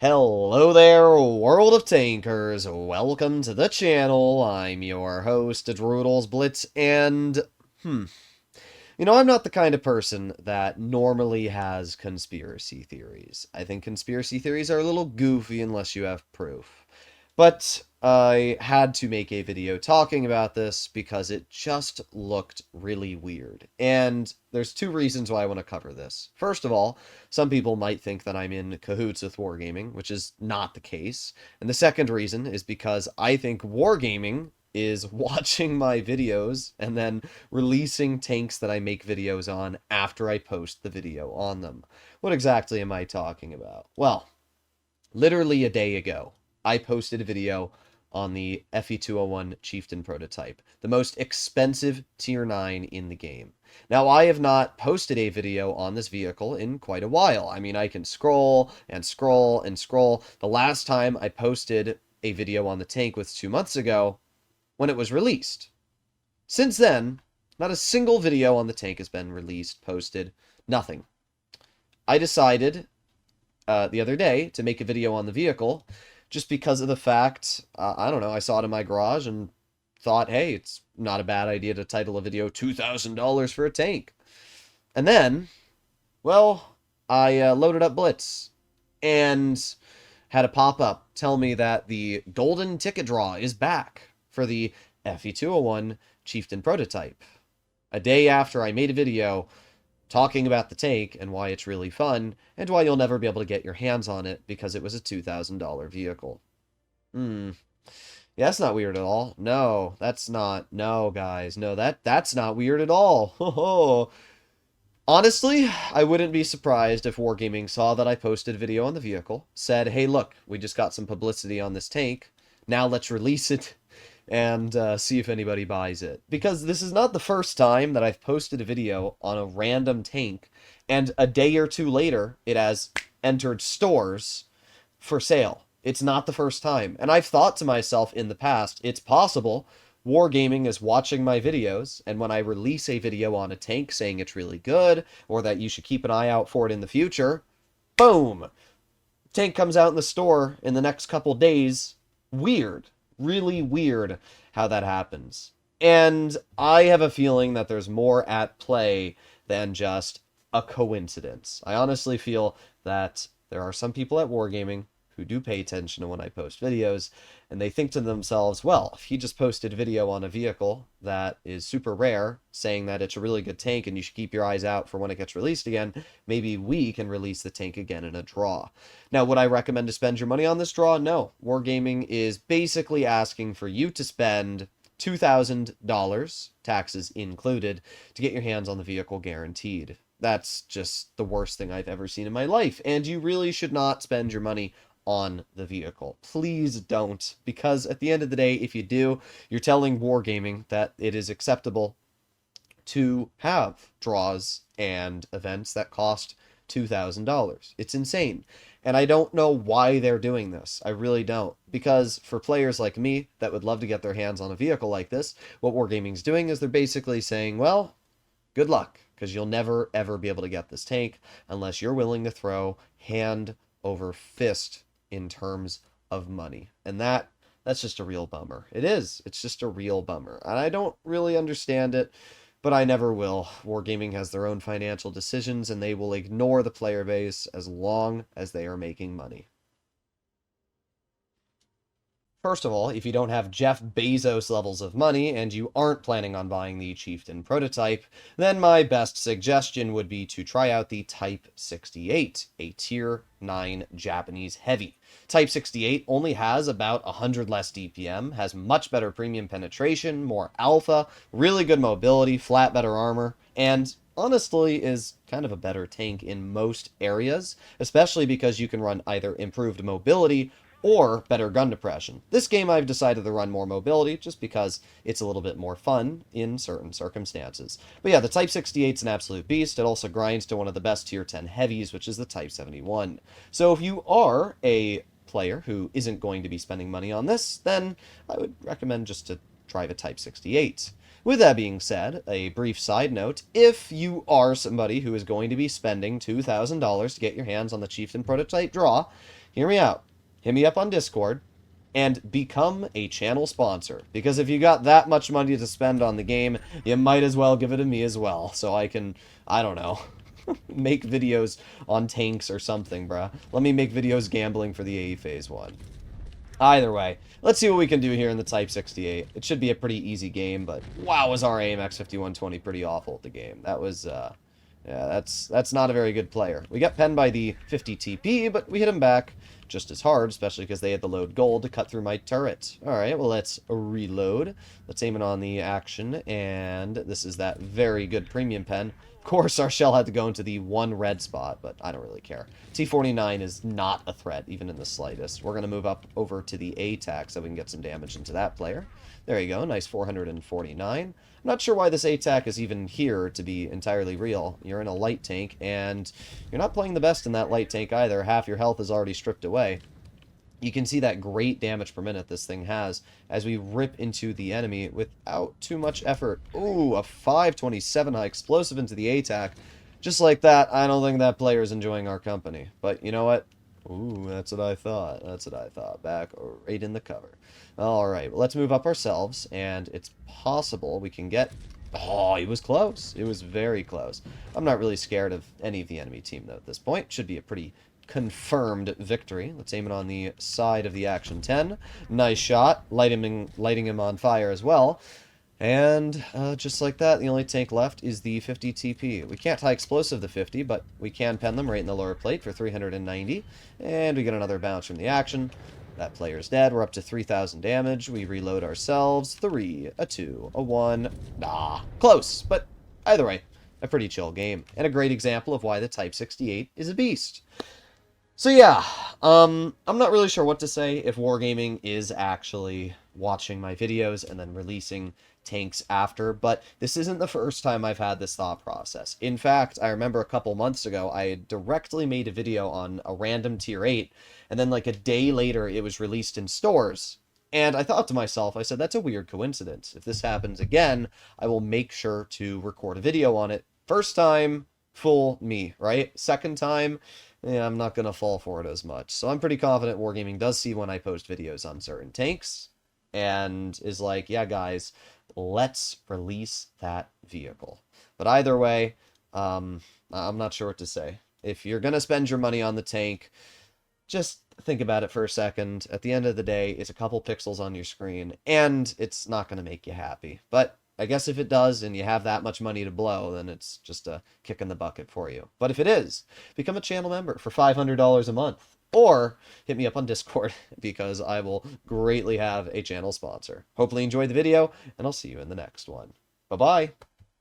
Hello there, world of tankers. Welcome to the channel. I'm your host, Droodles Blitz, and I'm not the kind of person that normally has conspiracy theories. I think conspiracy theories are a little goofy unless you have proof. But I had to make a video talking about this because it just looked really weird. And there's two reasons why I want to cover this. First of all, some people might think that I'm in cahoots with Wargaming, which is not the case. And the second reason is because I think Wargaming is watching my videos and then releasing tanks that I make videos on after I post the video on them. What exactly am I talking about? Well, literally a day ago, I posted a video on the FE201 Chieftain prototype, the most expensive Tier 9 in the game. Now, I have not posted a video on this vehicle in quite a while. I mean, I can scroll and scroll and scroll. The last time I posted a video on the tank was 2 months ago when it was released. Since then, not a single video on the tank has been released, posted, nothing. I decided the other day to make a video on the vehicle just because of the fact, I don't know, I saw it in my garage and thought, hey, it's not a bad idea to title a video $2,000 for a tank. And then, well, I loaded up Blitz and had a pop-up tell me that the golden ticket draw is back for the FE201 Chieftain prototype. A day after I made a video talking about the tank and why it's really fun, and why you'll never be able to get your hands on it because it was a $2,000 vehicle. Yeah, that's not weird at all. No, that's not. No, guys. No, that's not weird at all. Honestly, I wouldn't be surprised if Wargaming saw that I posted a video on the vehicle, said, hey, look, we just got some publicity on this tank. Now let's release it and see if anybody buys it. Because this is not the first time that I've posted a video on a random tank, and a day or two later, it has entered stores for sale. It's not the first time. And I've thought to myself in the past, it's possible Wargaming is watching my videos, and when I release a video on a tank saying it's really good, or that you should keep an eye out for it in the future, boom! Tank comes out in the store in the next couple days. Weird. Really weird how that happens. And I have a feeling that there's more at play than just a coincidence. I honestly feel that there are some people at Wargaming who do pay attention to when I post videos, and they think to themselves, well, if he just posted a video on a vehicle that is super rare, saying that it's a really good tank and you should keep your eyes out for when it gets released again, maybe we can release the tank again in a draw. Now, would I recommend to spend your money on this draw? No. Wargaming is basically asking for you to spend $2,000, taxes included, to get your hands on the vehicle guaranteed. That's just the worst thing I've ever seen in my life, and you really should not spend your money on the vehicle. Please don't, because at the end of the day, if you do, you're telling Wargaming that it is acceptable to have draws and events that cost $2,000. It's insane. And I don't know why they're doing this. I really don't. Because for players like me that would love to get their hands on a vehicle like this, what Wargaming's doing is they're basically saying, well, good luck, because you'll never, ever be able to get this tank unless you're willing to throw hand over fist in terms of money. And that's just a real bummer. It is. It's just a real bummer. And I don't really understand it, but I never will. Wargaming has their own financial decisions, and they will ignore the player base as long as they are making money. First of all, if you don't have Jeff Bezos levels of money and you aren't planning on buying the Chieftain prototype, then my best suggestion would be to try out the Type 68, a Tier 9 Japanese heavy. Type 68 only has about 100 less DPM, has much better premium penetration, more alpha, really good mobility, flat better armor, and honestly is kind of a better tank in most areas, especially because you can run either improved mobility or better gun depression. This game I've decided to run more mobility just because it's a little bit more fun in certain circumstances. But yeah, the Type 68's an absolute beast. It also grinds to one of the best Tier 10 heavies, which is the Type 71. So if you are a player who isn't going to be spending money on this, then I would recommend just to try the Type 68. With that being said, a brief side note, if you are somebody who is going to be spending $2,000 to get your hands on the Chieftain prototype draw, Hear me out. Hit me up on Discord and become a channel sponsor. Because if you got that much money to spend on the game, you might as well give it to me as well. So I can, I don't know, make videos on tanks or something, bruh. Let me make videos gambling for the AE Phase 1. Either way, let's see what we can do here in the Type 68. It should be a pretty easy game, but wow, was our AMX 5120 pretty awful at the game. That was, yeah, that's not a very good player. We got penned by the 50 TP, but we hit him back just as hard, especially because they had the load gold to cut through my turret. Alright, well, let's reload. Let's aim it on the action, and this is that very good premium pen. Of course, our shell had to go into the one red spot, but I don't really care. T-49 is not a threat, even in the slightest. We're going to move up over to the A-tac so we can get some damage into that player. There you go, nice 449. I'm not sure why this A-tac is even here, to be entirely real. You're in a light tank, and you're not playing the best in that light tank either. Half your health is already stripped away. You can see that great damage per minute this thing has as we rip into the enemy without too much effort. Ooh, a 527 high explosive into the A-tac. Just like that, I don't think that player's enjoying our company. But you know what? Ooh, that's what I thought. That's what I thought. Back right in the cover. Alright, well, let's move up ourselves, and it's possible we can get... Oh, it was close. It was very close. I'm not really scared of any of the enemy team, though, at this point. Should be a pretty confirmed victory. Let's aim it on the side of the Action 10. Nice shot. Lighting him on fire as well. And just like that, the only tank left is the 50 TP. We can't high explosive the 50, but we can pen them right in the lower plate for 390. And we get another bounce from the action. That player's dead. We're up to 3,000 damage. We reload ourselves. 3, a 2, a 1. Ah, close, but either way, a pretty chill game. And a great example of why the Type 68 is a beast. So yeah, I'm not really sure what to say if Wargaming is actually watching my videos and then releasing tanks after, but this isn't the first time I've had this thought process. In fact, I remember a couple months ago, I had directly made a video on a random tier 8, and then like a day later, it was released in stores. And I thought to myself, I said, that's a weird coincidence. If this happens again, I will make sure to record a video on it. First time, fool me, right? Second time, yeah, I'm not going to fall for it as much. So I'm pretty confident Wargaming does see when I post videos on certain tanks and is like, yeah, guys, let's release that vehicle. But either way, I'm not sure what to say. If you're going to spend your money on the tank, just think about it for a second. At the end of the day, it's a couple pixels on your screen, and it's not going to make you happy. But I guess if it does and you have that much money to blow, then it's just a kick in the bucket for you. But if it is, become a channel member for $500 a month. Or hit me up on Discord because I will greatly have a channel sponsor. Hopefully you enjoyed the video, and I'll see you in the next one. Bye-bye.